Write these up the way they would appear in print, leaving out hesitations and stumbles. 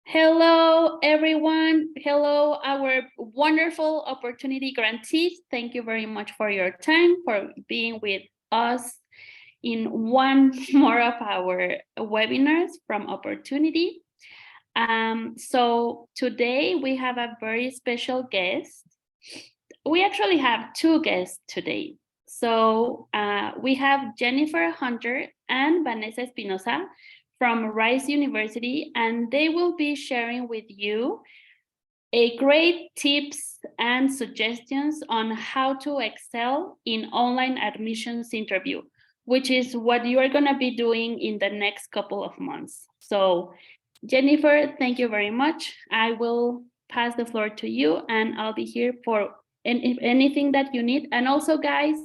Hello, everyone. Hello, our wonderful opportunity grantees. Thank you very much for your time, for being with us in one more of our webinars from Opportunity. So today we have a very special guest. We actually have two guests today. So we have Jennifer Hunter and Vanessa Espinoza from Rice University, and they will be sharing with you a great tips and suggestions on how to excel in online admissions interview, which is what you are going to be doing in the next couple of months. So Jennifer, thank you very much. I will pass the floor to you, and I'll be here for anything that you need. And also, guys,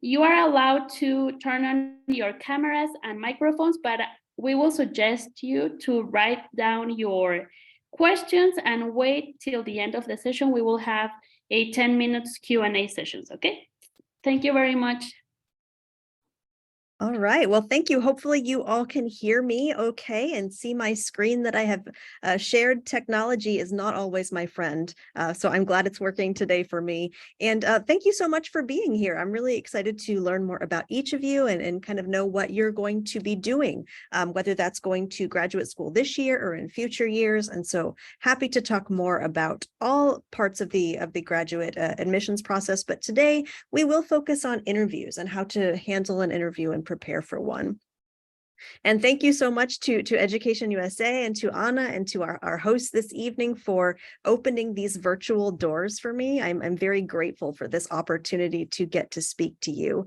you are allowed to turn on your cameras and microphones, but we will suggest you to write down your questions and wait till the end of the session. We will have a 10 minutes Q&A sessions, okay? Thank you very much. All right. Well, thank you. Hopefully you all can hear me okay and see my screen that I have shared. Technology is not always my friend. So I'm glad it's working today for me. And thank you so much for being here. I'm really excited to learn more about each of you and kind of know what you're going to be doing, whether that's going to graduate school this year or in future years. And so happy to talk more about all parts of the graduate admissions process. But today we will focus on interviews and how to handle an interview and prepare for one. And thank you so much to Education USA and to Anna and to our hosts this evening for opening these virtual doors for me. I'm very grateful for this opportunity to get to speak to you.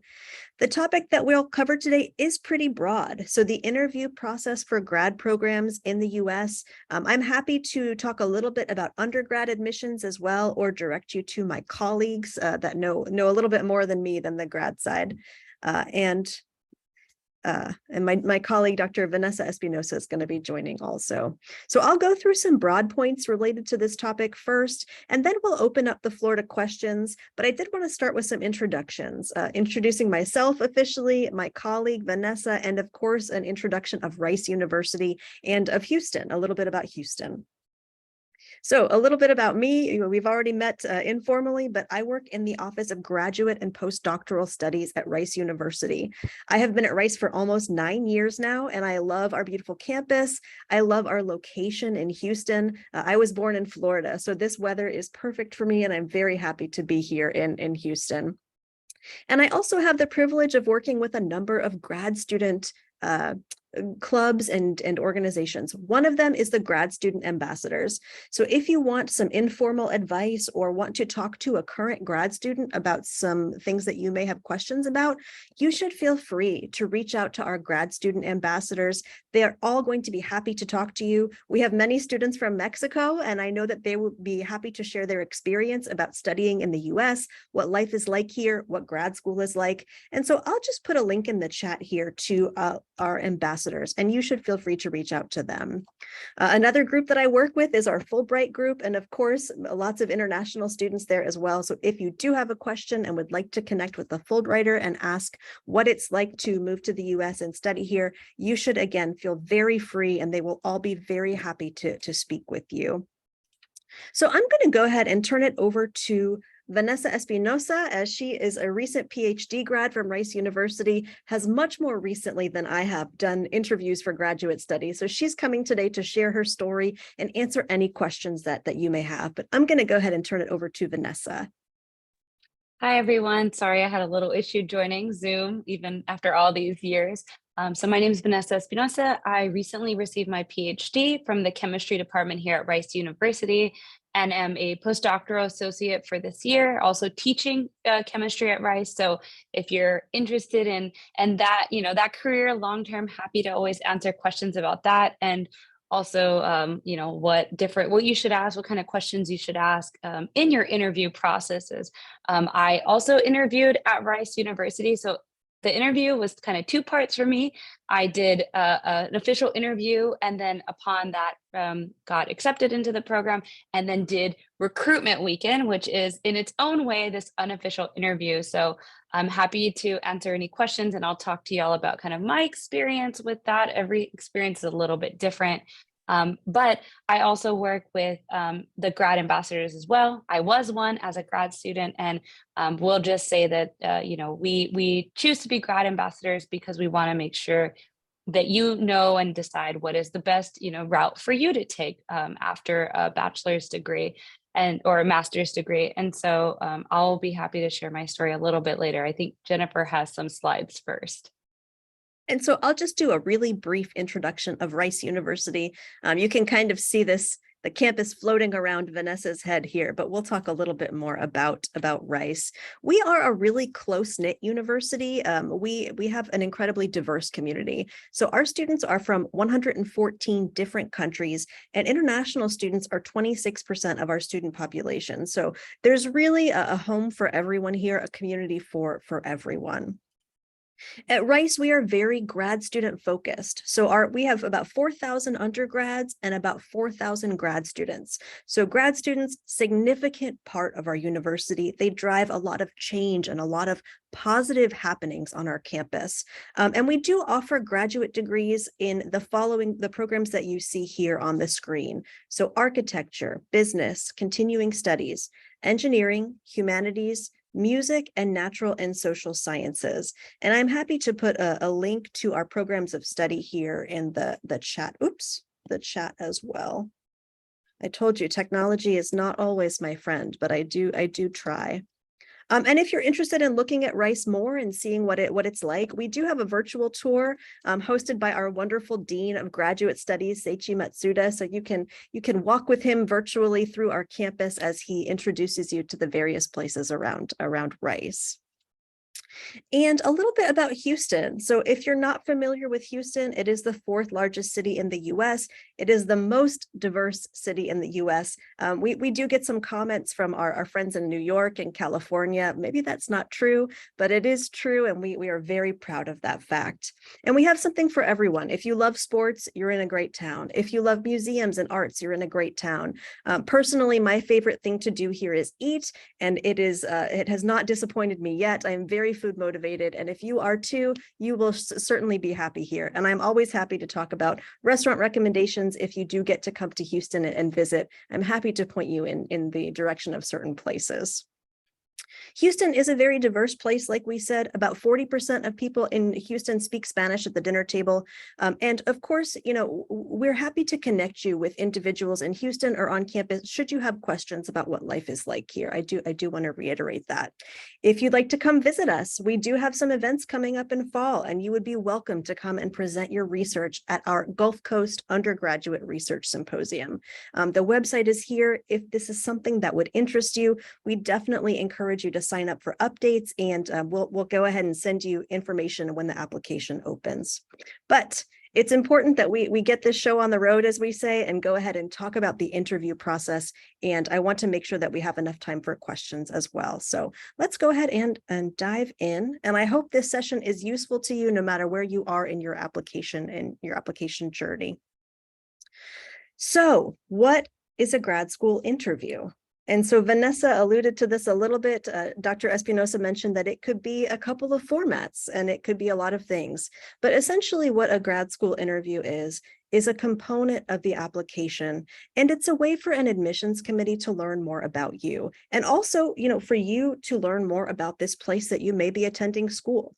The topic that we'll cover today is pretty broad. So the interview process for grad programs in the US, I'm happy to talk a little bit about undergrad admissions as well, or direct you to my colleagues that know a little bit more than me than the grad side. And my colleague, Dr. Vanessa Espinoza, is going to be joining also. So I'll go through some broad points related to this topic first, and then we'll open up the floor to questions. But I did want to start with some introductions, introducing myself officially, my colleague, Vanessa, and of course, an introduction of Rice University and of Houston, a little bit about Houston. So a little bit about me. We've already met informally, but I work in the Office of Graduate and Postdoctoral Studies at Rice University. I have been at Rice for almost 9 years now, and I love our beautiful campus. I love our location in Houston. I was born in Florida, so this weather is perfect for me, and I'm very happy to be here in Houston. And I also have the privilege of working with a number of grad student clubs and organizations. One of them is the Grad Student Ambassadors. So if you want some informal advice or want to talk to a current grad student about some things that you may have questions about, you should feel free to reach out to our Grad Student Ambassadors. They are all going to be happy to talk to you. We have many students from Mexico, and I know that they will be happy to share their experience about studying in the US, what life is like here, what grad school is like. And so I'll just put a link in the chat here to our ambassadors, and you should feel free to reach out to them. Another group that I work with is our Fulbright group, and of course, lots of international students there as well. So if you do have a question and would like to connect with a Fulbrighter and ask what it's like to move to the US and study here, you should again feel very free, and they will all be very happy to speak with you. So I'm going to go ahead and turn it over to Vanessa Espinoza, as she is a recent PhD grad from Rice University, has much more recently than I have done interviews for graduate studies. So she's coming today to share her story and answer any questions that you may have. But I'm going to go ahead and turn it over to Vanessa. Hi, everyone. Sorry, I had a little issue joining Zoom even after all these years. So my name is Vanessa Espinoza. I recently received my PhD from the chemistry department here at Rice University and am a postdoctoral associate for this year, also teaching chemistry at Rice. So if you're interested in that, that career long-term, happy to always answer questions about that. And also, what you should ask, what kind of questions you should ask in your interview processes. I also interviewed at Rice University. So the interview was kind of two parts for me. I did an official interview, and then upon that got accepted into the program, and then did recruitment weekend, which is in its own way this unofficial interview. So I'm happy to answer any questions, and I'll talk to y'all about kind of my experience with that. Every experience is a little bit different. But I also work with the grad ambassadors as well. I was one as a grad student, and we'll just say that we choose to be grad ambassadors because we want to make sure that you know and decide what is the best route for you to take after a bachelor's degree or a master's degree. And so I'll be happy to share my story a little bit later. I think Jennifer has some slides first. And so I'll just do a really brief introduction of Rice University. You can kind of see the campus floating around Vanessa's head here, but we'll talk a little bit more about Rice. We are a really close-knit university. We have an incredibly diverse community. So our students are from 114 different countries, and international students are 26% of our student population. So there's really a home for everyone here, a community for everyone. At Rice, we are very grad student focused. So we have about 4,000 undergrads and about 4,000 grad students. So grad students, significant part of our university. They drive a lot of change and a lot of positive happenings on our campus. And we do offer graduate degrees in the programs that you see here on the screen. So architecture, business, continuing studies, engineering, humanities, music, and natural and social sciences. And I'm happy to put a link to our programs of study here in the chat. The chat as well. I told you technology is not always my friend, but I do try. And if you're interested in looking at Rice more and seeing what it's like, we do have a virtual tour hosted by our wonderful Dean of Graduate Studies, Seichi Matsuda. So you can walk with him virtually through our campus as he introduces you to the various places around Rice. And a little bit about Houston. So if you're not familiar with Houston, it is the 4th largest city in the US. It is the most diverse city in the US. We do get some comments from our friends in New York and California. Maybe that's not true, but it is true. And we are very proud of that fact. And we have something for everyone. If you love sports, you're in a great town. If you love museums and arts, you're in a great town. Personally, my favorite thing to do here is eat. And it has not disappointed me yet. I am very food motivated. And if you are too, you will certainly be happy here. And I'm always happy to talk about restaurant recommendations. If you do get to come to Houston and visit, I'm happy to point you in the direction of certain places. Houston is a very diverse place. Like we said, about 40% of people in Houston speak Spanish at the dinner table. And of course, we're happy to connect you with individuals in Houston or on campus should you have questions about what life is like here. I do want to reiterate that. If you'd like to come visit us, we do have some events coming up in fall, and you would be welcome to come and present your research at our Gulf Coast Undergraduate Research Symposium. The website is here. If this is something that would interest you, we definitely encourage you to sign up for updates, and we'll go ahead and send you information when the application opens. But it's important that we get this show on the road, as we say, and go ahead and talk about the interview process. And I want to make sure that we have enough time for questions as well. So let's go ahead and dive in. And I hope this session is useful to you no matter where you are in your application journey. So what is a grad school interview? And so Vanessa alluded to this a little bit. Dr. Espinoza mentioned that it could be a couple of formats and it could be a lot of things. But essentially what a grad school interview is a component of the application. And it's a way for an admissions committee to learn more about you. And also, for you to learn more about this place that you may be attending school.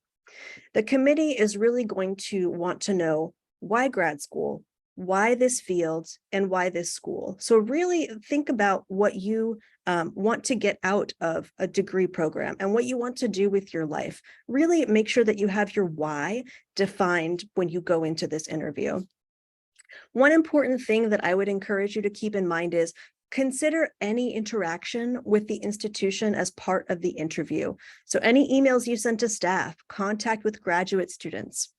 The committee is really going to want to know why grad school, why this field, and why this school. So really think about what you want to get out of a degree program and what you want to do with your life. Really make sure that you have your why defined when you go into this interview. One important thing that I would encourage you to keep in mind is consider any interaction with the institution as part of the interview. So any emails you send to staff, contact with graduate students,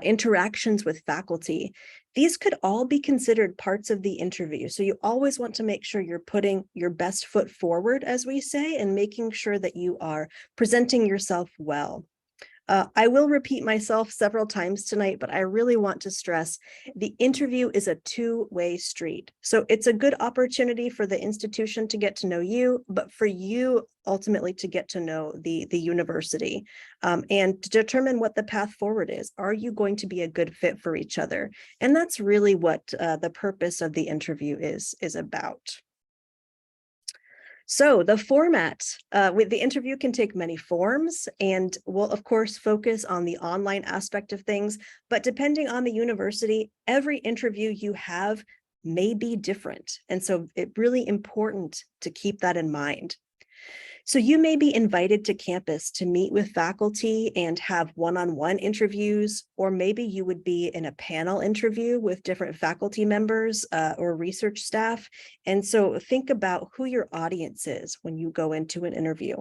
interactions with faculty, these could all be considered parts of the interview. So you always want to make sure you're putting your best foot forward, as we say, and making sure that you are presenting yourself well. I will repeat myself several times tonight, but I really want to stress the interview is a two-way street. So it's a good opportunity for the institution to get to know you, but for you ultimately to get to know the university and to determine what the path forward is. Are you going to be a good fit for each other? And that's really what the purpose of the interview is about. So the format with the interview can take many forms, and we'll of course focus on the online aspect of things, but depending on the university, every interview you have may be different. And so it's really important to keep that in mind. So you may be invited to campus to meet with faculty and have one-on-one interviews, or maybe you would be in a panel interview with different faculty members or research staff. And so think about who your audience is when you go into an interview.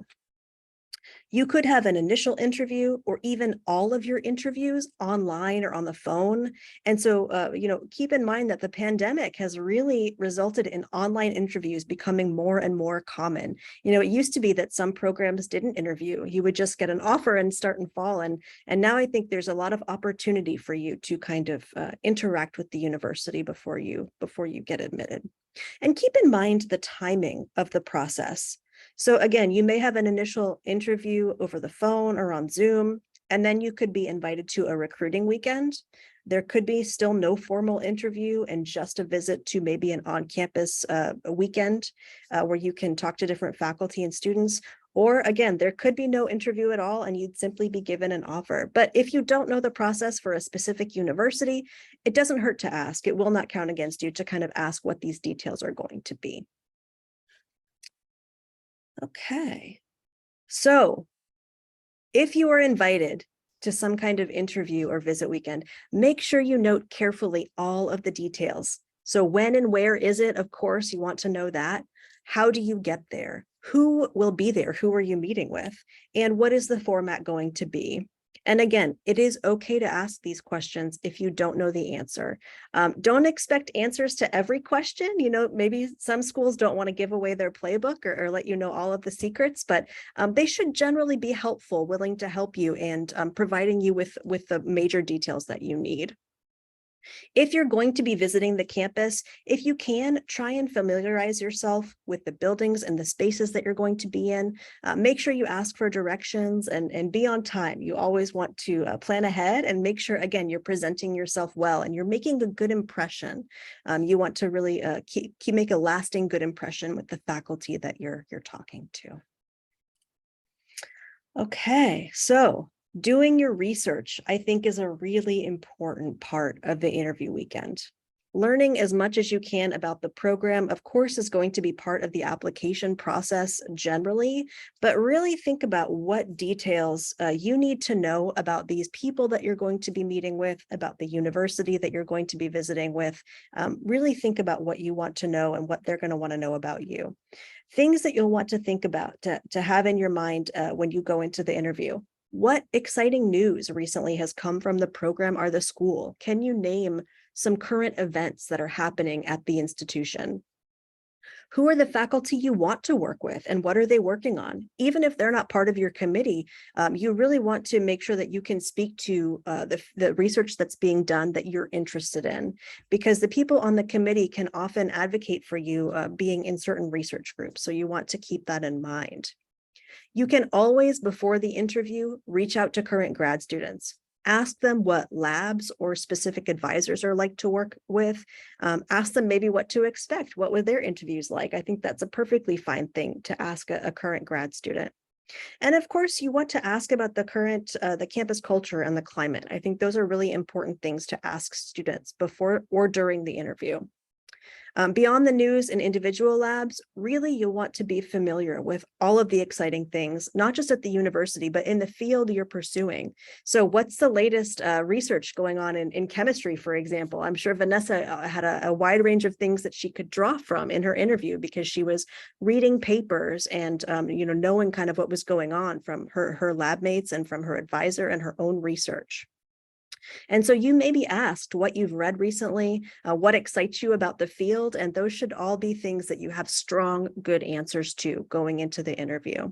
You could have an initial interview or even all of your interviews online or on the phone. And so, keep in mind that the pandemic has really resulted in online interviews becoming more and more common. It used to be that some programs didn't interview. You would just get an offer and start in fall. And now I think there's a lot of opportunity for you to kind of interact with the university before you get admitted. And keep in mind the timing of the process. So again, you may have an initial interview over the phone or on Zoom, and then you could be invited to a recruiting weekend. There could be still no formal interview and just a visit to maybe an on-campus weekend where you can talk to different faculty and students. Or again, there could be no interview at all and you'd simply be given an offer. But if you don't know the process for a specific university, it doesn't hurt to ask. It will not count against you to kind of ask what these details are going to be. Okay, so if you are invited to some kind of interview or visit weekend, make sure you note carefully all of the details. So when and where is it? Of course, you want to know that. How do you get there? Who will be there? Who are you meeting with? And what is the format going to be? And again, it is okay to ask these questions if you don't know the answer. Don't expect answers to every question. Maybe some schools don't want to give away their playbook or let you know all of the secrets, but they should generally be helpful, willing to help you and providing you with the major details that you need. If you're going to be visiting the campus, if you can, try and familiarize yourself with the buildings and the spaces that you're going to be in. Make sure you ask for directions and be on time. You always want to plan ahead and make sure, again, you're presenting yourself well and you're making a good impression. You want to really make a lasting good impression with the faculty that you're talking to. Okay, so doing your research, I think, is a really important part of the interview weekend. Learning as much as you can about the program, of course, is going to be part of the application process generally, but really think about what details you need to know about these people that you're going to be meeting with, about the university that you're going to be visiting with. Really think about what you want to know and what they're going to want to know about you. Things that you'll want to think about to have in your mind when you go into the interview. What exciting news recently has come from the program or the school? Can you name some current events that are happening at the institution? Who are the faculty you want to work with and what are they working on? Even if they're not part of your committee, you really want to make sure that you can speak to the research that's being done that you're interested in, because the people on the committee can often advocate for you being in certain research groups. So you want to keep that in mind. You can always, before the interview, reach out to current grad students. Ask them what labs or specific advisors are like to work with. Ask them maybe what to expect. What were their interviews like? I think that's a perfectly fine thing to ask a current grad student. And of course, you want to ask about the campus culture and the climate. I think those are really important things to ask students before or during the interview. Beyond the news and individual labs, really you'll want to be familiar with all of the exciting things, not just at the university, but in the field you're pursuing. So what's the latest research going on in chemistry, for example? I'm sure Vanessa had a wide range of things that she could draw from in her interview because she was reading papers and knowing kind of what was going on from her lab mates and from her advisor and her own research. And so you may be asked what you've read recently, what excites you about the field, and those should all be things that you have strong, good answers to going into the interview.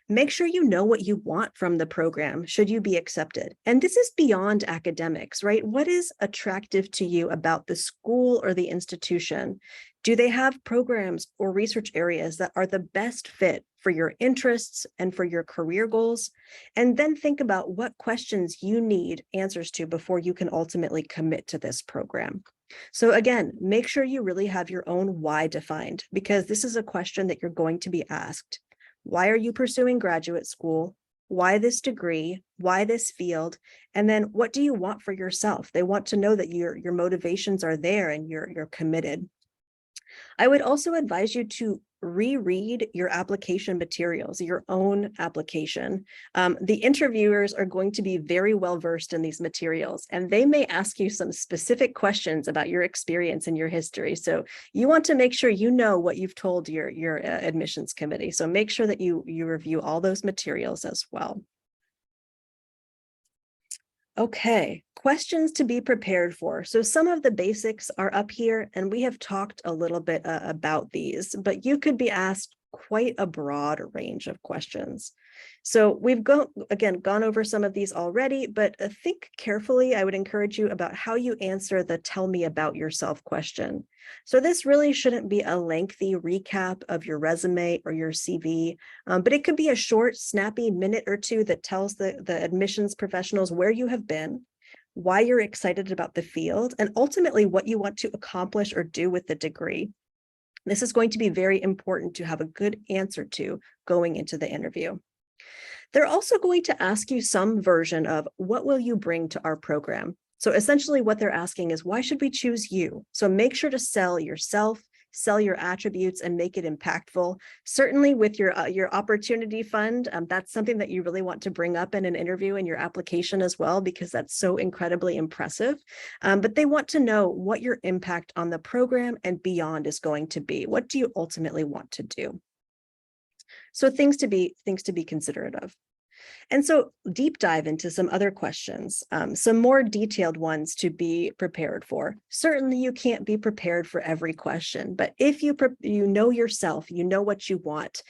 Make sure you know what you want from the program should you be accepted. And this is beyond academics, right? What is attractive to you about the school or the institution? Do they have programs or research areas that are the best fit for your interests and for your career goals? And then think about what questions you need answers to before you can ultimately commit to this program. So again, make sure you really have your own why defined, because this is a question that you're going to be asked. Why are you pursuing graduate school? Why this degree? Why this field? And then what do you want for yourself? They want to know that your motivations are there and you're committed. I would also advise you to reread your application materials, your own application. The interviewers are going to be very well versed in these materials, and they may ask you some specific questions about your experience and your history. So you want to make sure you know what you've told your admissions committee. So make sure that you review all those materials as well. Okay, questions to be prepared for. So some of the basics are up here, and we have talked a little bit about these, but you could be asked quite a broad range of questions. So we've gone over some of these already, but think carefully. I would encourage you about how you answer the tell me about yourself question. So this really shouldn't be a lengthy recap of your resume or your CV, but it could be a short, snappy minute or two that tells the admissions professionals where you have been, why you're excited about the field, and ultimately what you want to accomplish or do with the degree. This is going to be very important to have a good answer to going into the interview. They're also going to ask you some version of what will you bring to our program? So essentially what they're asking is, why should we choose you? So make sure to sell yourself, sell your attributes, and make it impactful. Certainly with your opportunity fund, that's something that you really want to bring up in an interview in your application as well, because that's so incredibly impressive. But they want to know what your impact on the program and beyond is going to be. What do you ultimately want to do? So things to be considerate of. And so deep dive into some other questions, some more detailed ones to be prepared for. Certainly you can't be prepared for every question, but if you know yourself, you know what you want,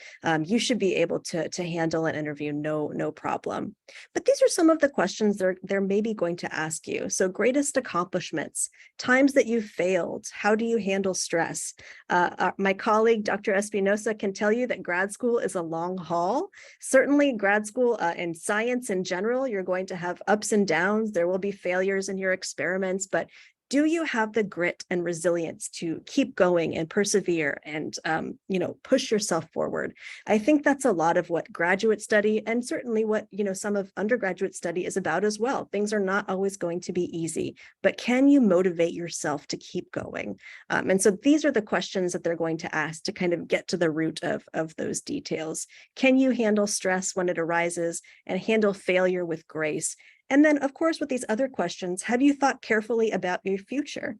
you should be able to handle an interview, no problem. But these are some of the questions they're maybe going to ask you. So greatest accomplishments, times that you've failed, how do you handle stress? My colleague, Dr. Espinoza, can tell you that grad school is a long haul. Certainly grad school and science in general, you're going to have ups and downs. There will be failures in your experiments, but do you have the grit and resilience to keep going and persevere and push yourself forward? I think that's a lot of what graduate study, and certainly what some of undergraduate study is about as well. Things are not always going to be easy, but can you motivate yourself to keep going? And so these are the questions that they're going to ask to kind of get to the root of those details. Can you handle stress when it arises and handle failure with grace? And then, of course, with these other questions, have you thought carefully about your future?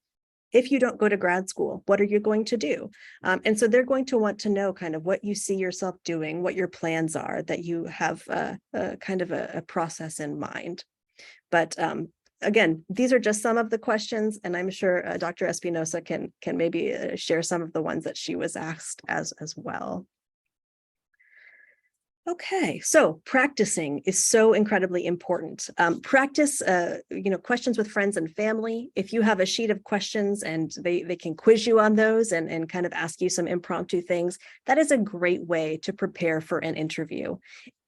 If you don't go to grad school, what are you going to do? And so they're going to want to know kind of what you see yourself doing, what your plans are, that you have kind of a process in mind. But again, these are just some of the questions, and I'm sure Dr. Espinoza can maybe share some of the ones that she was asked as well. Okay, so practicing is so incredibly important. Practice, questions with friends and family. If you have a sheet of questions and they can quiz you on those and kind of ask you some impromptu things, that is a great way to prepare for an interview.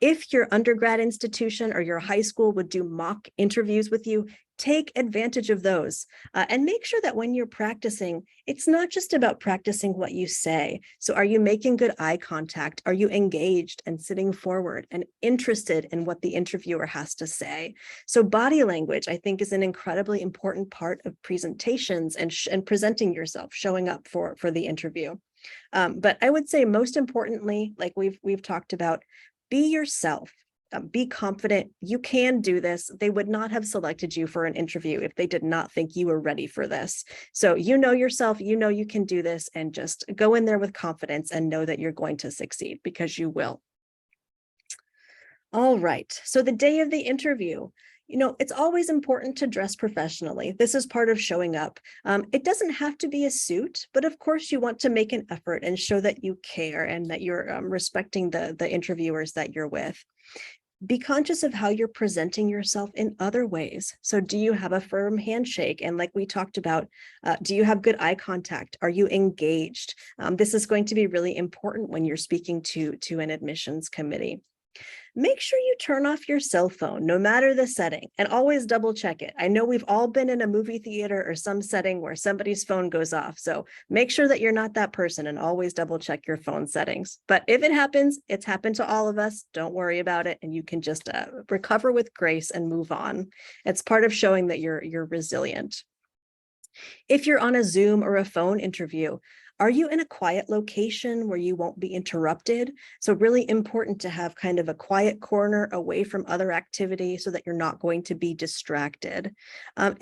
If your undergrad institution or your high school would do mock interviews with you, take advantage of those and make sure that when you're practicing, it's not just about practicing what you say. So are you making good eye contact? Are you engaged and sitting forward and interested in what the interviewer has to say? So body language, I think, is an incredibly important part of presentations and presenting yourself, showing up for the interview. But I would say most importantly, like we've talked about, be yourself. Be confident. You can do this. They would not have selected you for an interview if they did not think you were ready for this. So you know yourself, you know you can do this, and just go in there with confidence and know that you're going to succeed, because you will. All right. So the day of the interview, It's always important to dress professionally. This is part of showing up. It doesn't have to be a suit, but of course you want to make an effort and show that you care and that you're respecting the interviewers that you're with. Be conscious of how you're presenting yourself in other ways. So do you have a firm handshake? And like we talked about, do you have good eye contact? Are you engaged? This is going to be really important when you're speaking to an admissions committee. Make sure you turn off your cell phone, no matter the setting, and always double check it. I know we've all been in a movie theater or some setting where somebody's phone goes off. So make sure that you're not that person and always double check your phone settings. But if it happens, it's happened to all of us. Don't worry about it. And you can just recover with grace and move on. It's part of showing that you're resilient. If you're on a Zoom or a phone interview, are you in a quiet location where you won't be interrupted? So really important to have kind of a quiet corner away from other activity so that you're not going to be distracted. Oh,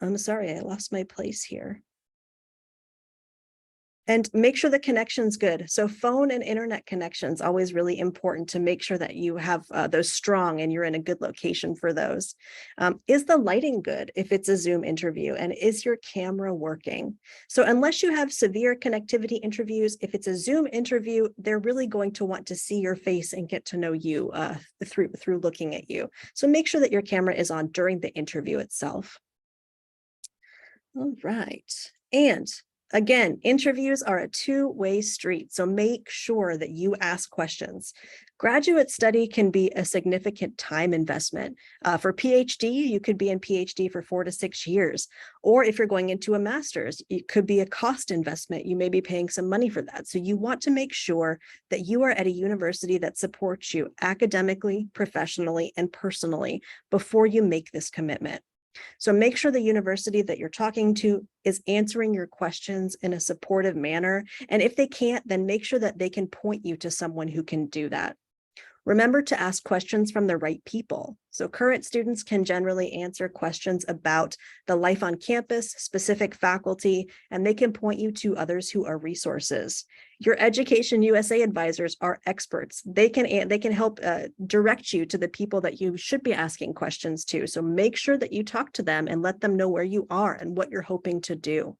I'm sorry, I lost my place here. And make sure the connection's good. So phone and internet connections, always really important to make sure that you have those strong and you're in a good location for those. Is the lighting good if it's a Zoom interview? And is your camera working? So unless you have severe connectivity interviews, if it's a Zoom interview, they're really going to want to see your face and get to know you through looking at you. So make sure that your camera is on during the interview itself. All right. And again, interviews are a two-way street, so make sure that you ask questions. Graduate study can be a significant time investment. For PhD, you could be in PhD for 4 to 6 years. Or if you're going into a master's, it could be a cost investment. You may be paying some money for that. So you want to make sure that you are at a university that supports you academically, professionally, and personally before you make this commitment. So make sure the university that you're talking to is answering your questions in a supportive manner. And if they can't, then make sure that they can point you to someone who can do that. Remember to ask questions from the right people. So current students can generally answer questions about the life on campus, specific faculty, and they can point you to others who are resources. Your Education USA advisors are experts. They can help direct you to the people that you should be asking questions to. So make sure that you talk to them and let them know where you are and what you're hoping to do.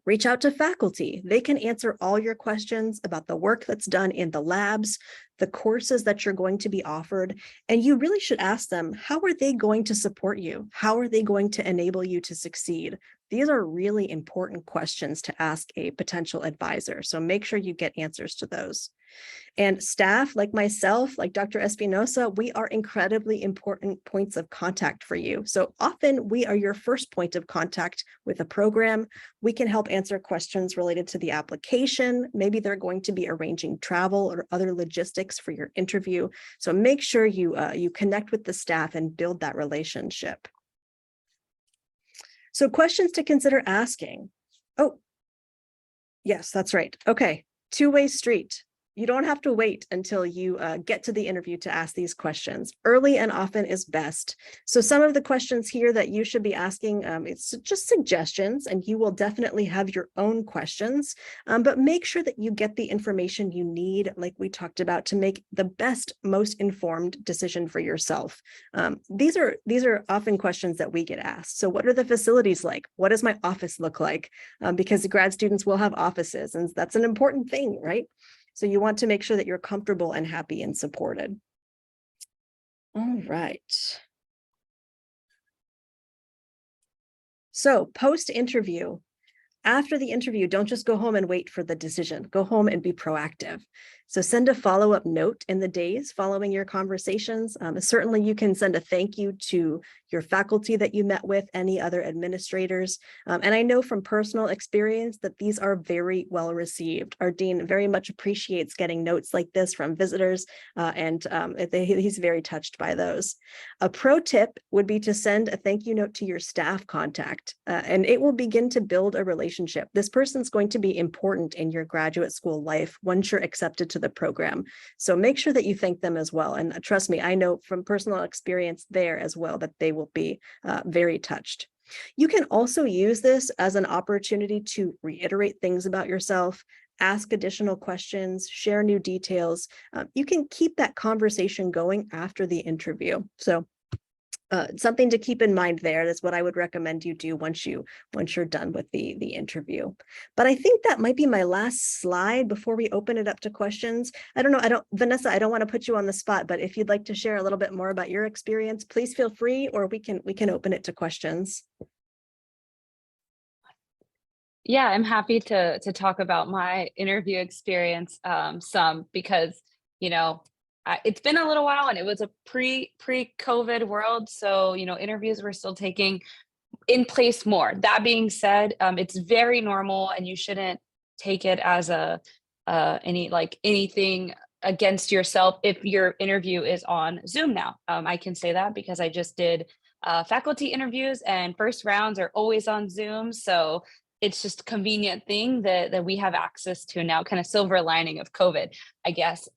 Reach out to faculty. They can answer all your questions about the work that's done in the labs, the courses that you're going to be offered, and you really should ask them, how are they going to support you? How are they going to enable you to succeed? These are really important questions to ask a potential advisor, so make sure you get answers to those. And staff like myself, like Dr. Espinoza, we are incredibly important points of contact for you. So often we are your first point of contact with a program. We can help answer questions related to the application. Maybe they're going to be arranging travel or other logistics for your interview. So make sure you connect with the staff and build that relationship. So questions to consider asking. Oh, yes, that's right. Okay, two-way street. You don't have to wait until you get to the interview to ask these questions. Early and often is best. So some of the questions here that you should be asking, it's just suggestions, and you will definitely have your own questions, but make sure that you get the information you need, like we talked about, to make the best, most informed decision for yourself. These are often questions that we get asked. So what are the facilities like? What does my office look like? Because grad students will have offices, and that's an important thing, right? So you want to make sure that you're comfortable and happy and supported. All right. So post-interview, after the interview, don't just go home and wait for the decision. Go home and be proactive. So send a follow-up note in the days following your conversations. Certainly you can send a thank you to your faculty that you met with, any other administrators. And I know from personal experience that these are very well received. Our dean very much appreciates getting notes like this from visitors, and he's very touched by those. A pro tip would be to send a thank you note to your staff contact, and it will begin to build a relationship. This person's going to be important in your graduate school life once you're accepted to the program. So make sure that you thank them as well. And trust me, I know from personal experience there as well that they will be very touched. You can also use this as an opportunity to reiterate things about yourself, ask additional questions, share new details. You can keep that conversation going after the interview. So something to keep in mind there. That's what I would recommend you do once you're done with the interview. But I think that might be my last slide before we open it up to questions. Vanessa, I don't want to put you on the spot, but if you'd like to share a little bit more about your experience, please feel free, or we can open it to questions. Yeah, I'm happy to talk about my interview experience some because, you know, it's been a little while and it was a pre-COVID world. So, you know, interviews were still taking in place more. That being said, it's very normal and you shouldn't take it as anything against yourself if your interview is on Zoom now. I can say that because I just did faculty interviews and first rounds are always on Zoom. So it's just a convenient thing that we have access to now, kind of silver lining of COVID, I guess.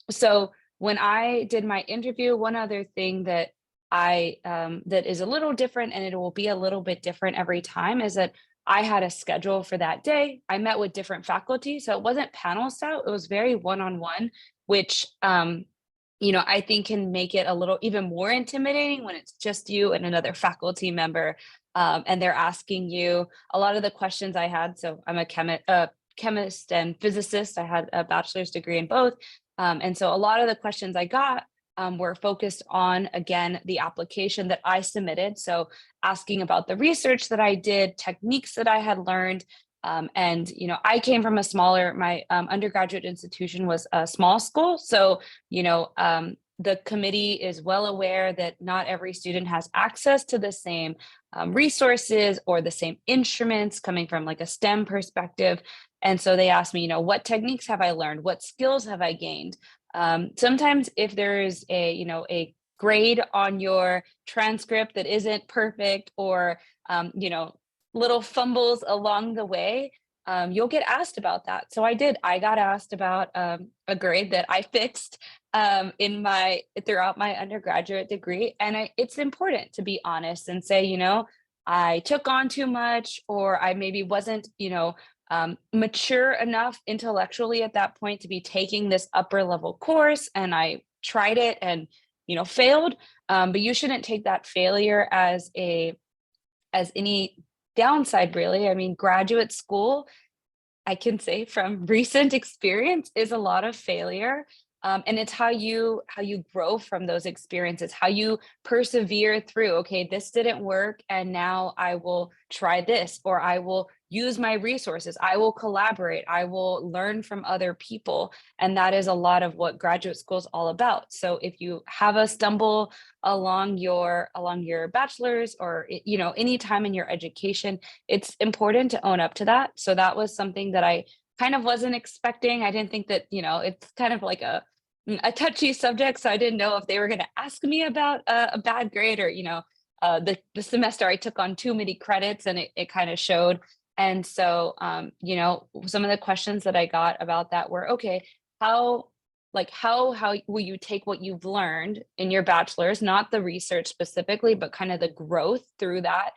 So when I did my interview, one other thing that that is a little different, and it will be a little bit different every time, is that I had a schedule for that day. I met with different faculty, so it wasn't panel style, it was very one-on-one, which you know, I think can make it a little even more intimidating when it's just you and another faculty member, and they're asking you a lot of the questions I had. So I'm a chemist and physicist. I had a bachelor's degree in both. And so a lot of the questions I got were focused on, again, the application that I submitted. So asking about the research that I did, techniques that I had learned. And, you know, I came from my undergraduate institution was a small school. So, you know, the committee is well aware that not every student has access to the same resources or the same instruments coming from like a STEM perspective. And so they asked me, you know, what techniques have I learned? What skills have I gained? Sometimes if there is a grade on your transcript that isn't perfect, or, you know, little fumbles along the way, you'll get asked about that. So I got asked about a grade that I fixed throughout my undergraduate degree. And it's important to be honest and say, you know, I took on too much, or I maybe wasn't, you know, mature enough intellectually at that point to be taking this upper level course, and I tried it and, you know, failed. But you shouldn't take that failure as any downside, really. I mean, graduate school, I can say from recent experience, is a lot of failure. And it's how you grow from those experiences, how you persevere through, okay, this didn't work, and now I will try this, or I will use my resources, I will collaborate, I will learn from other people. And that is a lot of what graduate school is all about. So if you have a stumble along your bachelor's, or, you know, any time in your education, it's important to own up to that. So that was something that I kind of wasn't expecting. I didn't think that, you know, it's kind of like a touchy subject. So I didn't know if they were going to ask me about a bad grade, or, you know, the semester I took on too many credits, and it kind of showed. And so, you know, some of the questions that I got about that were, okay, how will you take what you've learned in your bachelor's, not the research specifically, but kind of the growth through that?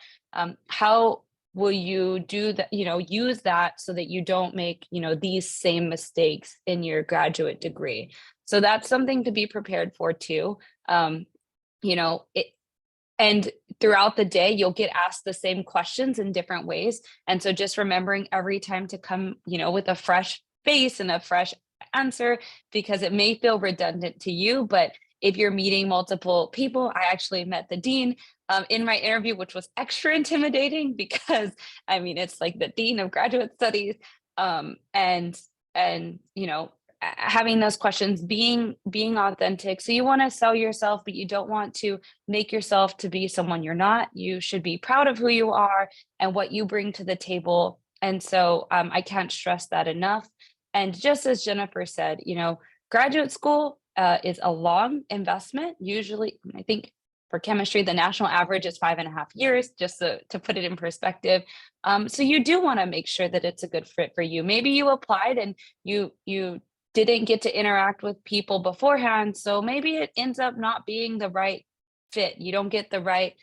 How will you do that, you know, use that so that you don't make, you know, these same mistakes in your graduate degree? So that's something to be prepared for too. You know, and throughout the day, you'll get asked the same questions in different ways. And so just remembering every time to come, you know, with a fresh face and a fresh answer, because it may feel redundant to you, but if you're meeting multiple people, I actually met the dean in my interview, which was extra intimidating because, I mean, it's like the dean of graduate studies, and you know, having those questions, being authentic. So you want to sell yourself, but you don't want to make yourself to be someone you're not. You should be proud of who you are and what you bring to the table. And so I can't stress that enough. And just as Jennifer said, you know, graduate school is a long investment. Usually, I think for chemistry, the national average is 5.5 years, just to put it in perspective. So you do want to make sure that it's a good fit for you. Maybe you applied and you didn't get to interact with people beforehand. So maybe it ends up not being the right fit. You don't get the right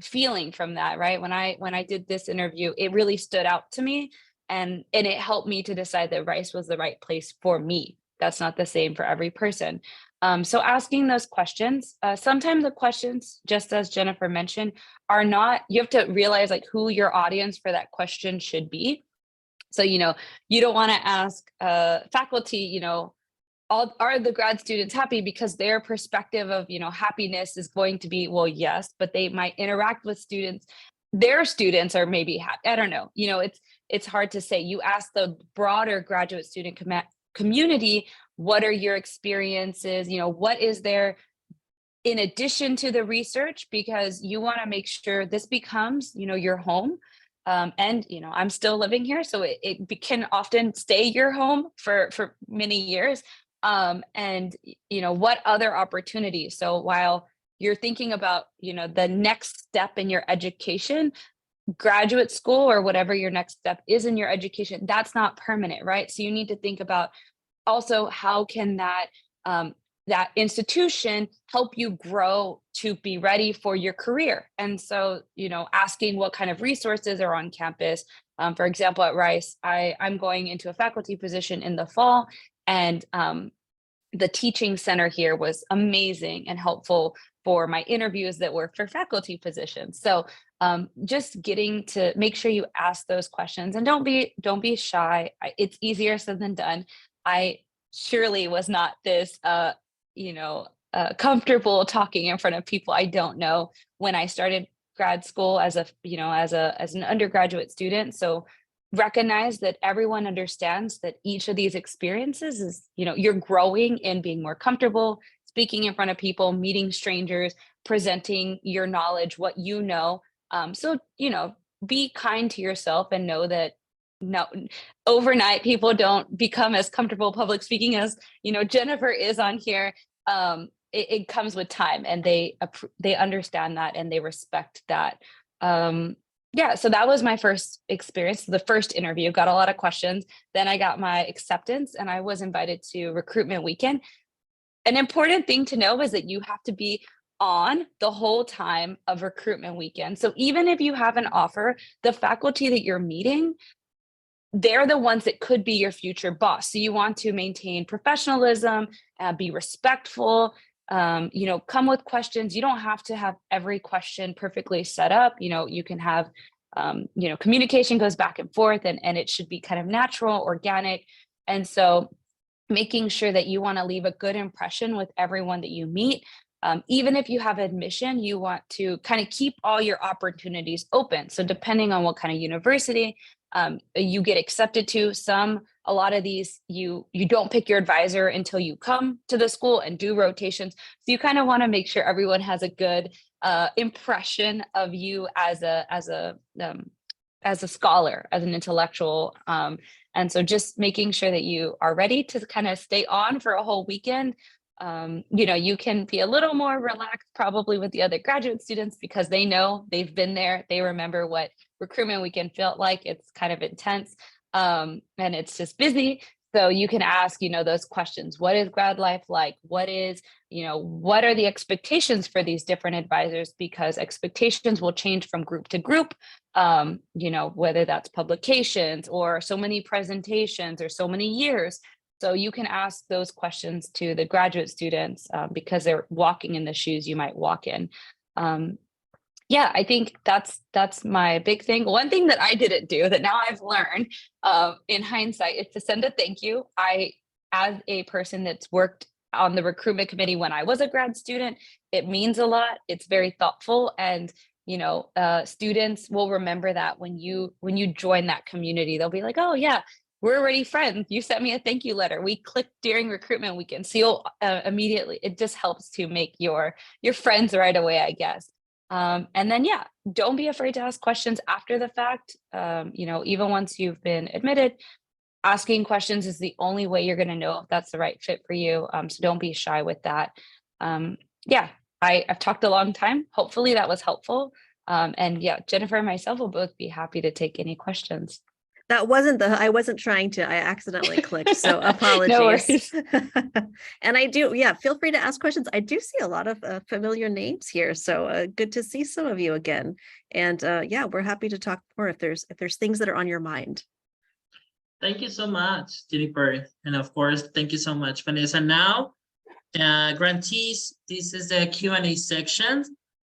feeling from that, right? When I did this interview, it really stood out to me And it helped me to decide that Rice was the right place for me. That's not the same for every person. So asking those questions, sometimes the questions, just as Jennifer mentioned, are not, you have to realize like who your audience for that question should be. So, you don't want to ask faculty, are the grad students happy, because their perspective of, happiness is going to be, well, yes, but they might interact with students. Their students are maybe happy. I don't know. It's hard to say. You ask the broader graduate student community, what are your experiences? What is there in addition to the research, because you want to make sure this becomes, your home. And, I'm still living here, so it can often stay your home for many years. And, what other opportunities? So while you're thinking about, the next step in your education, graduate school or whatever your next step is in your education, that's not permanent, right? So you need to think about also how can that institution help you grow to be ready for your career. And so, asking what kind of resources are on campus. For example, at Rice, I'm going into a faculty position in the fall, and the teaching center here was amazing and helpful for my interviews that were for faculty positions. So just getting to make sure you ask those questions, and don't be shy. It's easier said than done. I surely was not this, comfortable talking in front of people I don't know when I started grad school as an undergraduate student. So recognize that everyone understands that each of these experiences is, you're growing in being more comfortable speaking in front of people, meeting strangers, presenting your knowledge, what you know. So, be kind to yourself and know that no, overnight people don't become as comfortable public speaking as, Jennifer is on here. It comes with time, and they understand that and they respect that. Yeah, so that was my first experience. The first interview, got a lot of questions. Then I got my acceptance and I was invited to recruitment weekend. An important thing to know is that you have to be on the whole time of recruitment weekend. So even if you have an offer, the faculty that you're meeting, they're the ones that could be your future boss. So you want to maintain professionalism, be respectful, come with questions. You don't have to have every question perfectly set up. You can have, communication goes back and forth, and it should be kind of natural, organic. And so making sure that you want to leave a good impression with everyone that you meet. Even if you have admission, you want to kind of keep all your opportunities open. So depending on what kind of university you get accepted to, a lot of these, you don't pick your advisor until you come to the school and do rotations. So you kind of want to make sure everyone has a good impression of you as a scholar, as an intellectual. And so just making sure that you are ready to kind of stay on for a whole weekend. You can be a little more relaxed probably with the other graduate students because they know they've been there. They remember what recruitment weekend felt like. It's kind of intense, and it's just busy. So you can ask, those questions. What is grad life like? What are the expectations for these different advisors? Because expectations will change from group to group, whether that's publications or so many presentations or so many years. So you can ask those questions to the graduate students because they're walking in the shoes you might walk in. Yeah, I think that's my big thing. One thing that I didn't do that now I've learned in hindsight is to send a thank you. As a person that's worked on the recruitment committee when I was a grad student, it means a lot. It's very thoughtful, and students will remember that when you join that community, they'll be like, oh yeah, we're already friends. You sent me a thank you letter. We clicked during recruitment weekend. So you'll immediately, it just helps to make your friends right away, I guess. And then, yeah, don't be afraid to ask questions after the fact. Even once you've been admitted, asking questions is the only way you're going to know if that's the right fit for you. So don't be shy with that. Yeah, I've talked a long time. Hopefully that was helpful. And yeah, Jennifer and myself will both be happy to take any questions. That wasn't I wasn't trying to, I accidentally clicked, so apologies. No worries. And I do, yeah, feel free to ask questions. I do see a lot of familiar names here, so good to see some of you again. And yeah, we're happy to talk more if there's things that are on your mind. Thank you so much, Jennifer. And of course, thank you so much, Vanessa. Now, grantees, this is the Q&A section.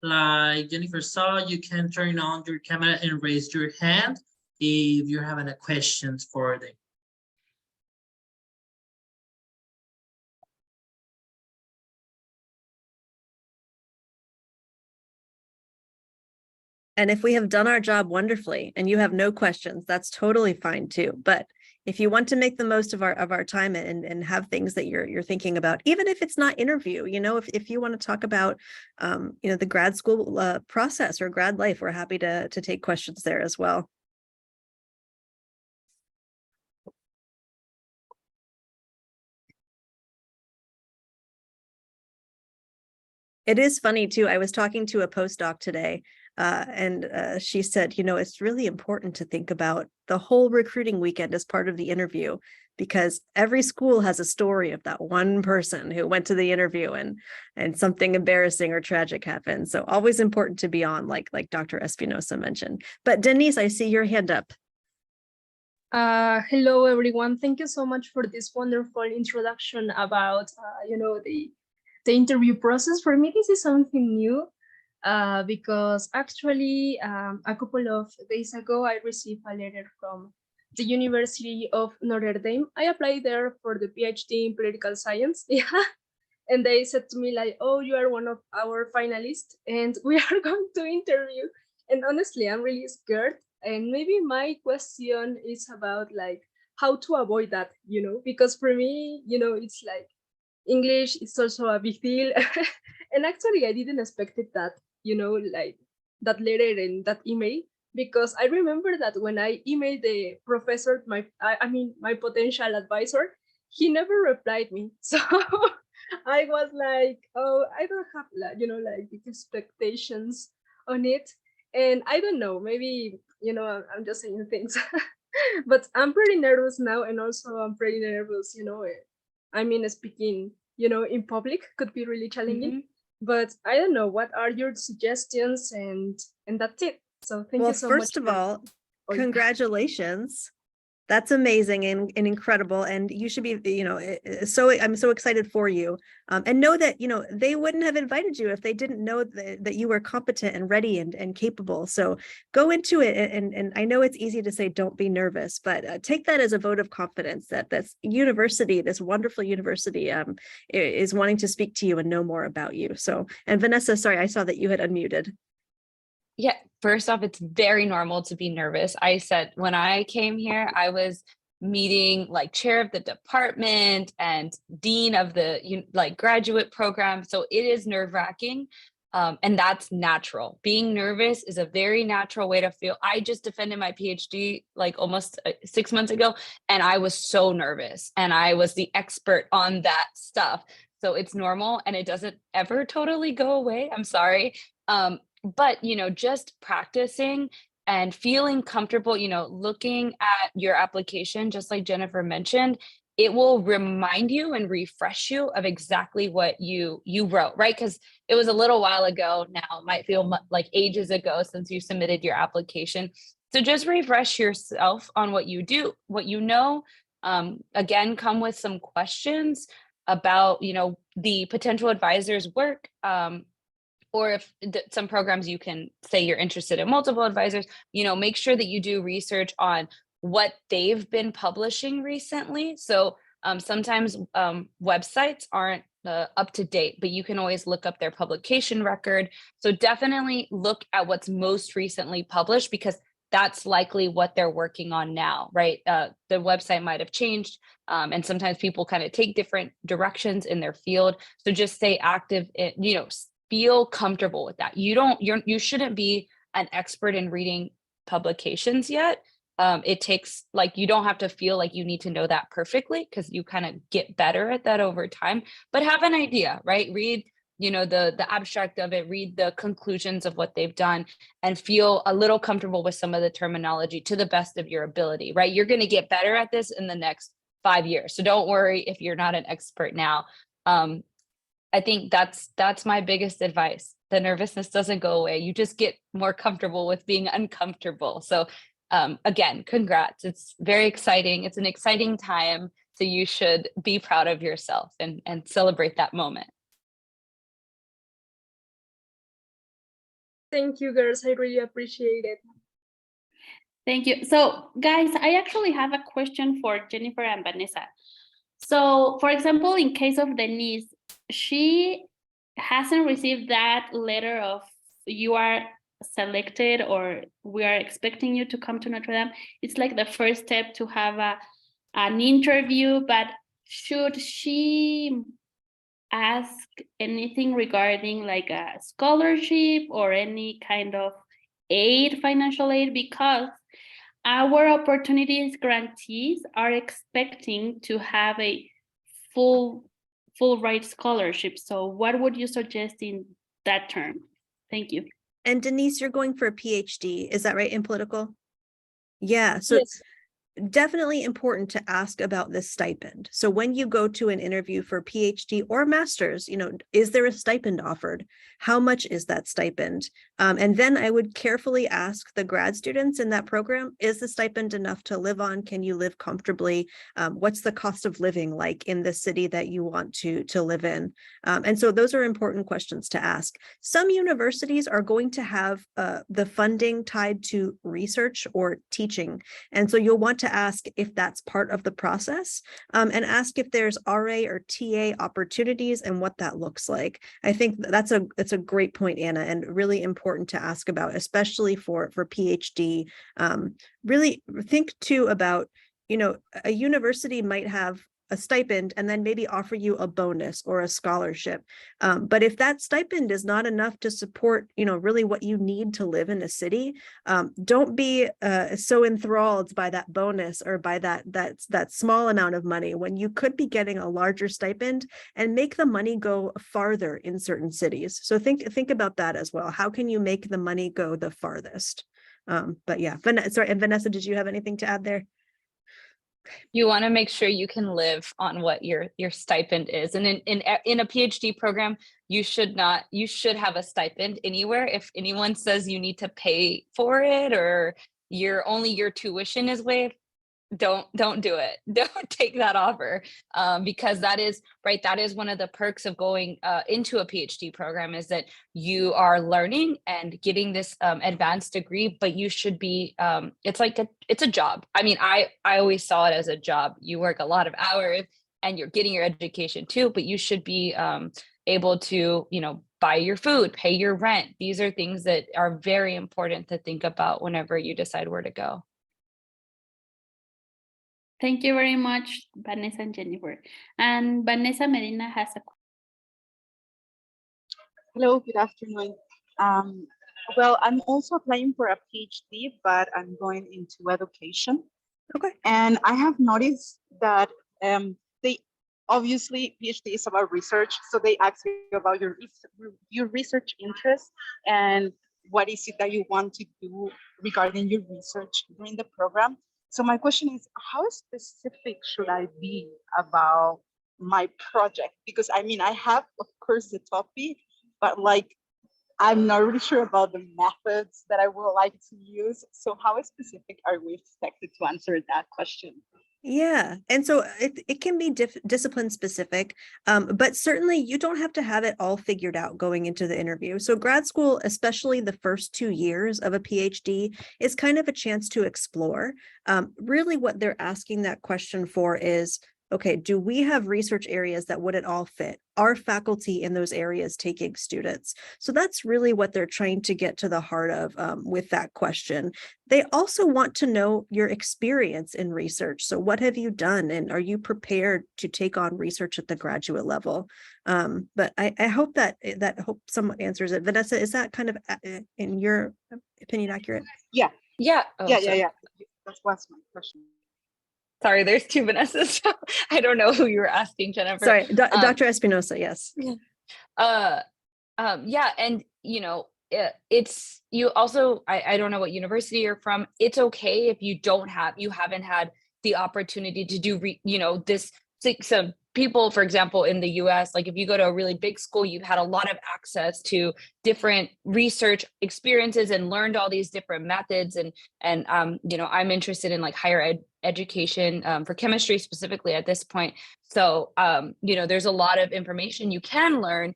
Like Jennifer saw, you can turn on your camera and raise your hand if you're having a questions for them. And if we have done our job wonderfully and you have no questions, that's totally fine too. But if you want to make the most of our time and have things that you're thinking about, even if it's not interview, if you want to talk about the grad school process or grad life, we're happy to take questions there as well. It is funny too. I was talking to a postdoc today, and she said, it's really important to think about the whole recruiting weekend as part of the interview, because every school has a story of that one person who went to the interview and something embarrassing or tragic happened. So always important to be on, like Dr. Espinoza mentioned. But Denise, I see your hand up. Hello, everyone. Thank you so much for this wonderful introduction about, the interview process. For me, this is something new because actually a couple of days ago, I received a letter from the University of Notre Dame. I applied there for the PhD in political science. Yeah. And they said to me like, oh, you are one of our finalists and we are going to interview. And honestly, I'm really scared. And maybe my question is about like how to avoid that, because for me, it's like English is also a big deal. And actually, I didn't expect it that, like that letter and that email, because I remember that when I emailed the professor, my potential advisor, he never replied me. So I was like, oh, I don't have like big expectations on it. And I don't know, maybe, I'm just saying things, but I'm pretty nervous now. And also I'm pretty nervous, speaking, in public could be really challenging. Mm-hmm. But I don't know, what are your suggestions? And that's it. So thank you so much. First of all, congratulations. That's amazing and incredible. And you should be, I'm so excited for you. And know that, they wouldn't have invited you if they didn't know that you were competent and ready and capable. So go into it. And I know it's easy to say, don't be nervous, but take that as a vote of confidence that this university, this wonderful university is wanting to speak to you and know more about you. So, and Vanessa, sorry, I saw that you had unmuted. Yeah, first off, it's very normal to be nervous. I said when I came here, I was meeting like chair of the department and dean of the graduate program. So it is nerve-wracking. And that's natural. Being nervous is a very natural way to feel. I just defended my PhD like almost 6 months ago, and I was so nervous and I was the expert on that stuff. So it's normal and it doesn't ever totally go away. I'm sorry. But, just practicing and feeling comfortable, looking at your application, just like Jennifer mentioned, it will remind you and refresh you of exactly what you wrote, right? Because it was a little while ago now, it might feel like ages ago since you submitted your application. So just refresh yourself on what you do, what you know. Again, come with some questions about, the potential advisor's work. Or if some programs you can say you're interested in multiple advisors, make sure that you do research on what they've been publishing recently. So sometimes websites aren't up to date, but you can always look up their publication record. So definitely look at what's most recently published, because that's likely what they're working on now, right? The website might have changed, and sometimes people kind of take different directions in their field. So just stay active, feel comfortable with that. You shouldn't be an expert in reading publications yet. It takes, you don't have to feel like you need to know that perfectly, because you kind of get better at that over time, but have an idea, right? Read, the abstract of it, read the conclusions of what they've done, and feel a little comfortable with some of the terminology to the best of your ability, right? You're going to get better at this in the next 5 years. So don't worry if you're not an expert now. I think that's my biggest advice. The nervousness doesn't go away. You just get more comfortable with being uncomfortable. So again, congrats. It's very exciting. It's an exciting time. So you should be proud of yourself and celebrate that moment. Thank you, girls. I really appreciate it. Thank you. So guys, I actually have a question for Jennifer and Vanessa. So for example, in case of Denise, she hasn't received that letter of you are selected or we are expecting you to come to Notre Dame. It's like the first step to have an interview, but should she ask anything regarding like a scholarship or any kind of aid, financial aid? Because our opportunities grantees are expecting to have a full ride scholarship. So what would you suggest in that term? Thank you. And Denise, you're going for a PhD, is that right, in political? Yeah, so Yes. definitely important to ask about this stipend. So when you go to an interview for PhD or master's, is there a stipend offered? How much is that stipend? And then I would carefully ask the grad students in that program, is the stipend enough to live on? Can you live comfortably? What's the cost of living like in the city that you want to live in? And so those are important questions to ask. Some universities are going to have the funding tied to research or teaching. And so you'll want to ask if that's part of the process, and ask if there's RA or TA opportunities and what that looks like. I think that's a great point, Anna, and really important to ask about, especially for PhD. Really think too about, a university might have a stipend and then maybe offer you a bonus or a scholarship. But if that stipend is not enough to support, really what you need to live in a city, don't be so enthralled by that bonus or by that small amount of money when you could be getting a larger stipend, and make the money go farther in certain cities. So think about that as well. How can you make the money go the farthest? But yeah, sorry, and Vanessa, did you have anything to add there? You want to make sure you can live on what your stipend is. And in a PhD program, you should have a stipend anywhere. If anyone says you need to pay for it or your tuition is waived, don't do it. Don't take that offer, because that is one of the perks of going into a PhD program, is that you are learning and getting this advanced degree, but you should be it's a job. I mean, I always saw it as a job. You work a lot of hours and you're getting your education too, but you should be able to buy your food, pay your rent. These are things that are very important to think about whenever you decide where to go. Thank you very much, Vanessa and Jennifer. And Vanessa Medina has a question. Hello, good afternoon. Well, I'm also applying for a PhD, but I'm going into education. Okay. And I have noticed that they obviously PhD is about research, so they ask you about your research interest and what is it that you want to do regarding your research during the program. So my question is, how specific should I be about my project? Because I mean, I have, of course, the topic, but I'm not really sure about the methods that I would like to use. So how specific are we expected to answer that question? Yeah, and so it can be discipline specific, but certainly you don't have to have it all figured out going into the interview. So grad school, especially the first 2 years of a PhD, is kind of a chance to explore. Really what they're asking that question for is, okay, do we have research areas that would it all fit? Are faculty in those areas taking students? So that's really what they're trying to get to the heart of with that question. They also want to know your experience in research. So what have you done? And are you prepared to take on research at the graduate level? But I hope that somewhat answers it. Vanessa, is that kind of, in your opinion, accurate? Yeah. Yeah. Oh, Yeah. That was my question. Sorry, there's two Vanessas. So I don't know who you were asking, Jennifer. Sorry, Dr. Espinoza, yes. Yeah, and it's you also. I don't know what university you're from. It's okay if you haven't had the opportunity to do some people, for example, in the US, like if you go to a really big school, you've had a lot of access to different research experiences and learned all these different methods. And you know, I'm interested in like higher education for chemistry specifically at this point. So, you know, there's a lot of information you can learn.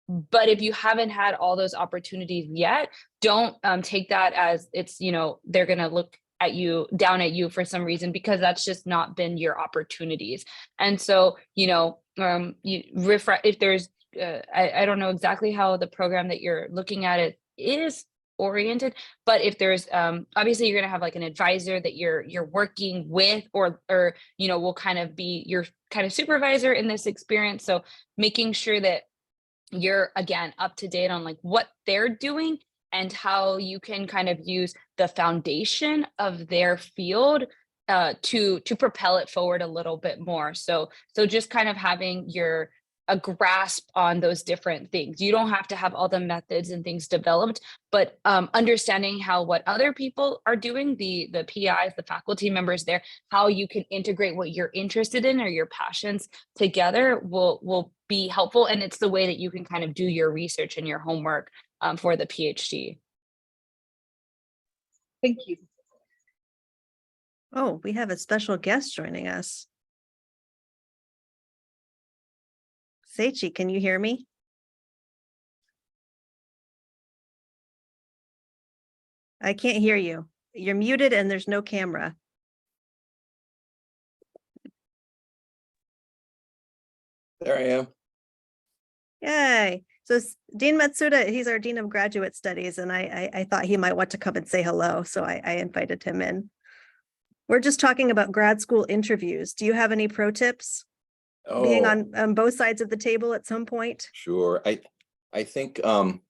But if you haven't had all those opportunities yet, don't take that as it's, you know, they're going to look at you down at you for some reason, because that's just not been your opportunities. And so, you know, you refresh if there's I don't know exactly how the program that you're looking at it is oriented, but if there's obviously you're going to have like an advisor that you're working with, or you know, will kind of be your kind of supervisor in this experience. So making sure that you're again up to date on like what they're doing and how you can kind of use the foundation of their field to propel it forward a little bit more. So just kind of having a grasp on those different things. You don't have to have all the methods and things developed, but understanding how what other people are doing, the PIs, the faculty members there, how you can integrate what you're interested in or your passions together will be helpful. And it's the way that you can kind of do your research and your homework for the PhD. Thank you. Oh, we have a special guest joining us. Seichi, can you hear me? I can't hear you. You're muted and there's no camera. There I am. Yay. So Dean Matsuda, he's our Dean of Graduate Studies, and I thought he might want to come and say hello, so I invited him in. We're just talking about grad school interviews. Do you have any pro tips? Being on both sides of the table at some point? Sure. I think don't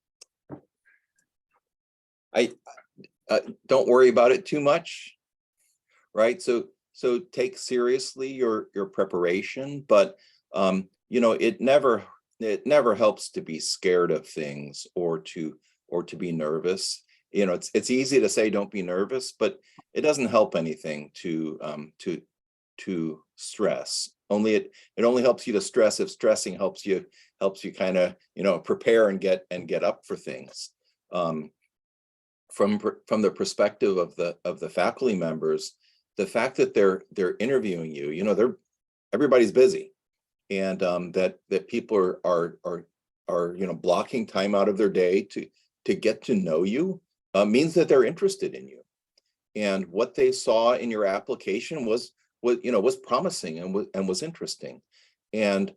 worry about it too much, right? So take seriously your preparation, but you know, it never helps to be scared of things or to be nervous. You know, it's easy to say don't be nervous, but it doesn't help anything to stress. It only helps you to stress if stressing helps you kind of, you know, prepare and get up for things. From the perspective of the faculty members, the fact that they're interviewing you, you know, everybody's busy, and that people are you know, blocking time out of their day to get to know you means that they're interested in you, and what they saw in your application was promising and was interesting, and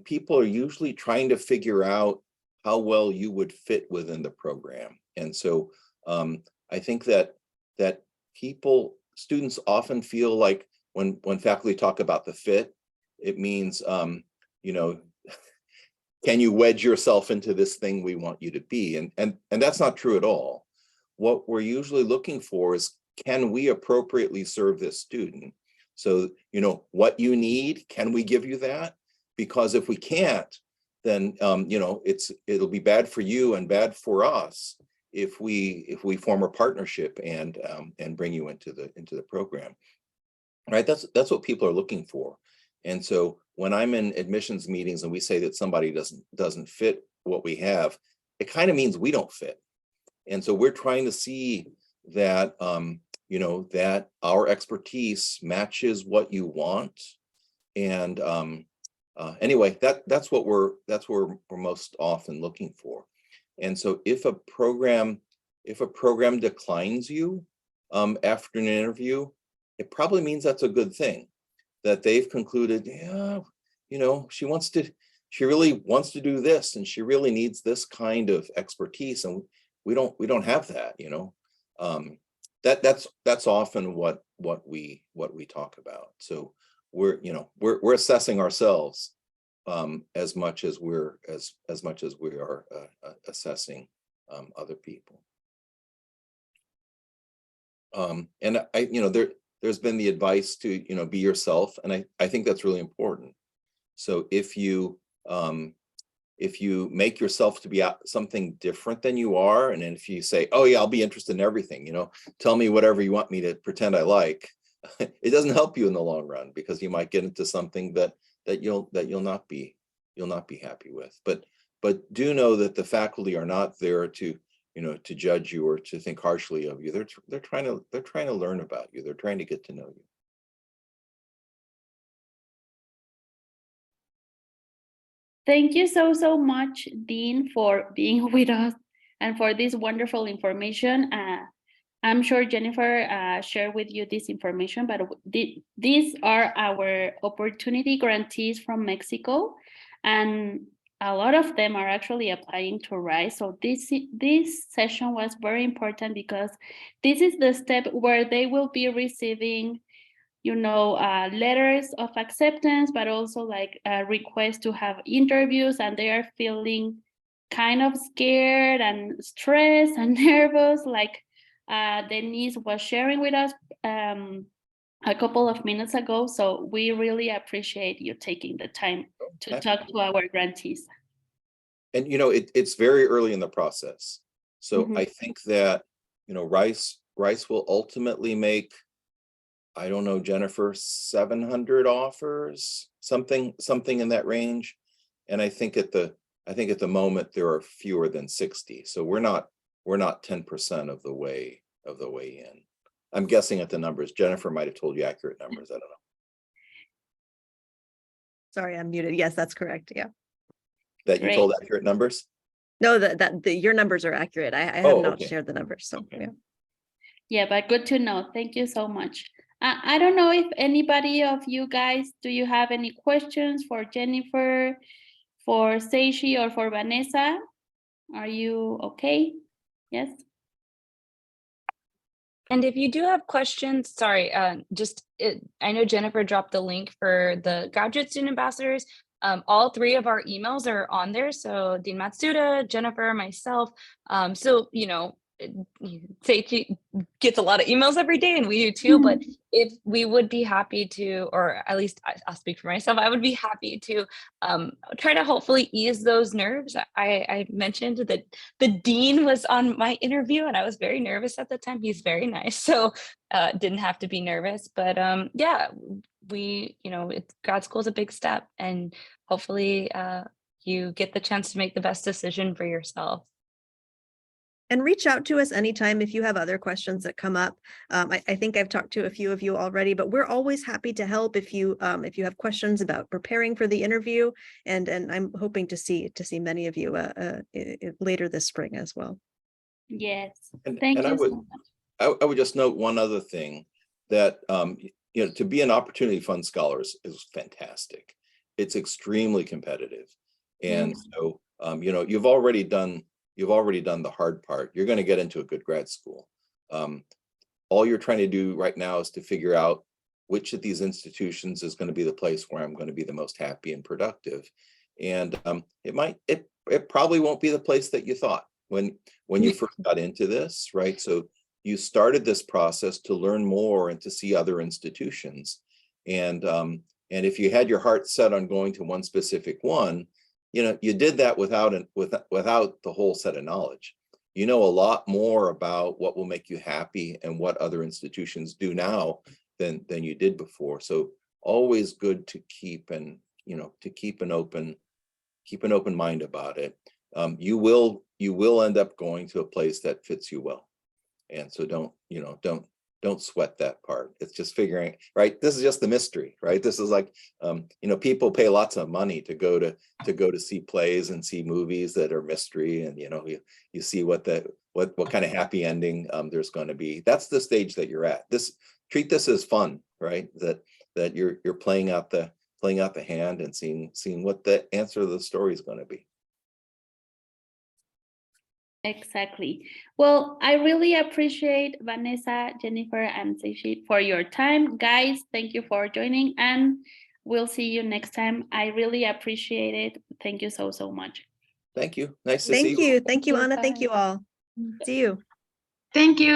people are usually trying to figure out how well you would fit within the program. And so I think that students often feel like when faculty talk about the fit, it means you know, can you wedge yourself into this thing we want you to be? And that's not true at all. What we're usually looking for is, can we appropriately serve this student? So, you know, what you need, can we give you that? Because if we can't, then you know, it'll be bad for you and bad for us if we form a partnership and bring you into the program, right? That's what people are looking for. And so when I'm in admissions meetings and we say that somebody doesn't fit what we have, it kind of means we don't fit. And so we're trying to see that you know, that our expertise matches what you want. And anyway, that's what we're most often looking for. And so if a program declines you after an interview, it probably means that's a good thing, that they've concluded, yeah, you know, she really wants to do this, and she really needs this kind of expertise, and we don't have that, you know. That's often what we talk about. So we're assessing ourselves as much as we are assessing other people. And there's been the advice to, you know, be yourself, and I think that's really important. So if you make yourself to be something different than you are, and then if you say, oh yeah, I'll be interested in everything, you know, tell me whatever you want me to pretend I like, it doesn't help you in the long run, because you might get into something that you'll not be happy with. But do know that the faculty are not there to, to judge you or to think harshly of you. They're trying to learn about you. They're trying to get to know you. Thank you so much, Dean, for being with us and for this wonderful information. I'm sure Jennifer shared with you this information, but these are our opportunity grantees from Mexico, and a lot of them are actually applying to RISE. So this session was very important because this is the step where they will be receiving, letters of acceptance, but also like a request to have interviews, and they are feeling kind of scared and stressed and nervous, like Denise was sharing with us a couple of minutes ago. So we really appreciate you taking the time to talk to our grantees. And it's very early in the process. So I think that RISE will ultimately make, I don't know, Jennifer, 700 offers, something in that range. And I think at the moment there are fewer than 60. So we're not 10% of the way in. I'm guessing at the numbers. Jennifer might have told you accurate numbers. I don't know. Sorry, I'm muted. Yes, that's correct. Yeah. That you told accurate numbers? No, your numbers are accurate. I have not shared the numbers. So okay. Yeah, but good to know. Thank you so much. I don't know if anybody of you guys, do you have any questions for Jennifer, for Seishi, or for Vanessa? Are you okay? Yes. And if you do have questions, sorry, I know Jennifer dropped the link for the graduate student ambassadors. All three of our emails are on there. So Dean Matsuda, Jennifer, myself. Seichi gets a lot of emails every day, and we do too. But if we would be happy to, or at least I'll speak for myself, I would be happy to try to hopefully ease those nerves. I mentioned that the dean was on my interview, and I was very nervous at the time. He's very nice, so didn't have to be nervous. But yeah, grad school is a big step, and hopefully you get the chance to make the best decision for yourself. And reach out to us anytime if you have other questions that come up. I think I've talked to a few of you already, but we're always happy to help if you have questions about preparing for the interview. And I'm hoping to see many of you later this spring as well. Yes, thank you so much. I would just note one other thing, that to be an Opportunity Fund Scholar is fantastic. It's extremely competitive, and so you've already done the hard part. You're going to get into a good grad school. All you're trying to do right now is to figure out which of these institutions is going to be the place where I'm going to be the most happy and productive. And it probably won't be the place that you thought when you first got into this, right? So you started this process to learn more and to see other institutions. And if you had your heart set on going to one specific one, you did that without the whole set of knowledge. You know a lot more about what will make you happy and what other institutions do now than you did before. So always good to keep an open mind about it. You will end up going to a place that fits you well, and so don't sweat that part. It's just figuring, right? This is just the mystery, right? This is like, people pay lots of money to go to see plays and see movies that are mystery, and you see what kind of happy ending there's going to be. That's the stage that you're at. Treat this as fun, right? That you're playing out the hand and seeing what the answer to the story is going to be. Exactly. Well, I really appreciate Vanessa, Jennifer, and Seishi for your time. Guys, thank you for joining, and we'll see you next time. I really appreciate it. Thank you so much. Thank you. Nice to see you. Thank you, Anna. Thank you all. See you. Thank you.